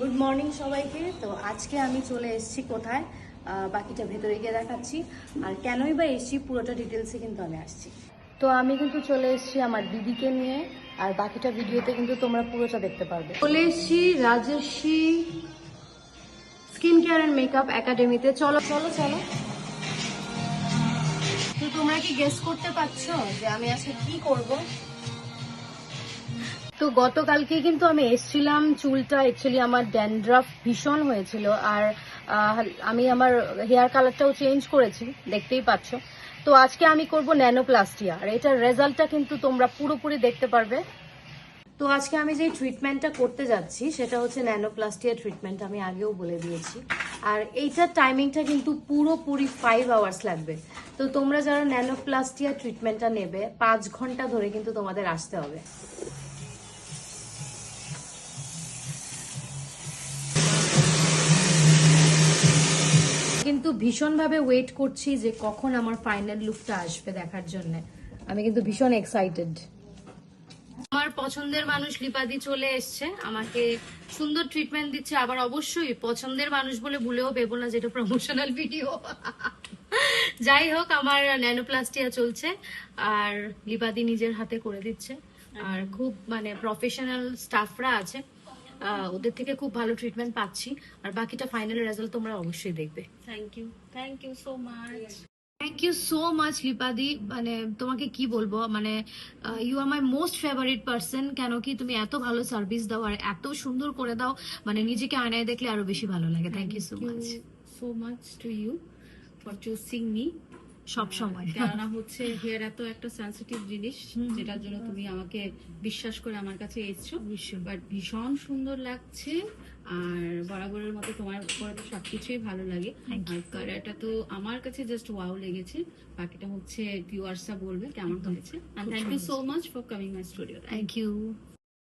Good morning সবাইকে। তো আজকে আমি চলে এসেছি কোথায়, বাকিটা ভেতরে গিয়ে দেখাচ্ছি। আর কেনই বা এসেছি পুরোটা ডিটেলসে কিন্তু আমি আসছি। তো আমি কিন্তু চলে এসেছি আমার দিদিকে নিয়ে, আর বাকিটা ভিডিওতে কিন্তু তোমরা পুরোটা দেখতে পারবে। চলে এসেছি রাজর্ষি স্কিন কেয়ার অ্যান্ড মেকআপ একাডেমিতে। চলো চলো চলো। তো তোমরা কি গেস করতে পারছো যে আমি আজকে কি করব? তো গতকালকে কিন্তু আমি এসেছিলাম, চুলটা অ্যাকচুয়ালি আমার ড্যান্ড্রাফ ভীষণ হয়েছিল, আর আমি আমার হেয়ার কালারটাও চেঞ্জ করেছি, দেখতেই পাচ্ছ। তো আজকে আমি করব ন্যানোপ্লাস্টিয়া, আর এটার রেজাল্টটা কিন্তু তোমরা পুরোপুরি দেখতে পারবে। তো আজকে আমি যে ট্রিটমেন্টটা করতে যাচ্ছি সেটা হচ্ছে ন্যানোপ্লাস্টিয়া ট্রিটমেন্ট, আমি আগেও বলে দিয়েছি। আর এইটার টাইমিংটা কিন্তু পুরোপুরি 5 আওয়ার্স লাগবে। তো তোমরা যারা ন্যানোপ্লাস্টিয়া ট্রিটমেন্টটা নেবে 5 ঘন্টা ধরে কিন্তু তোমাদের আসতে হবে। কিন্তু ভীষণভাবে ওয়েট করছি যে কখন আমার ফাইনাল লুকটা আসবে দেখার জন্য। আমি কিন্তু ভীষণ এক্সাইটেড। আমার পছন্দের মানুষ লিপাদি চলে এসছে, আমাকে সুন্দর ট্রিটমেন্ট দিচ্ছে। আবার অবশ্যই পছন্দের মানুষ বলে ভুলেও ভেবো না যেটা প্রমোশনাল ভিডিও। যাই হোক, আমার ন্যানোপ্লাস্টিয়া চলছে আর লিপাদি নিজের হাতে করে দিচ্ছে। আর খুব মানে প্রফেশনাল স্টাফরা আছে, ওদের থেকে খুব ভালো ট্রিটমেন্ট পাচ্ছি। আর বাকিটা ফাইনাল রেজাল্ট তোমরা অবশ্যই দেখবে। Thank you so much. Thank you so much লিপাদি। মানে তোমাকে কি বলবো, মানে you are my most favourite person. কেন কি তুমি এত ভালো সার্ভিস দাও আর এত সুন্দর করে দাও, মানে নিজেকে আয়নায় দেখলে আরো বেশি ভালো লাগে। Thank you so much. So much to you for choosing me. সব সময়। কেননা হচ্ছে হেয়ার এত একটা সেন্সিটিভ জিনিস, যেটার জন্য তুমি আমাকে বিশ্বাস করে আমার কাছে এসছো। বাট ভীষণ সুন্দর লাগছে, আর বরাবরের মতো তোমার উপরে তো সবকিছুই ভালো লাগে। আর কালারটা তো আমার কাছে জাস্ট ওয়াও লেগেছে। বাকিটা হচ্ছে ভিউয়ার্সরা বলবে কেমন হয়েছে। Thank you so much for coming my studio. Thank you.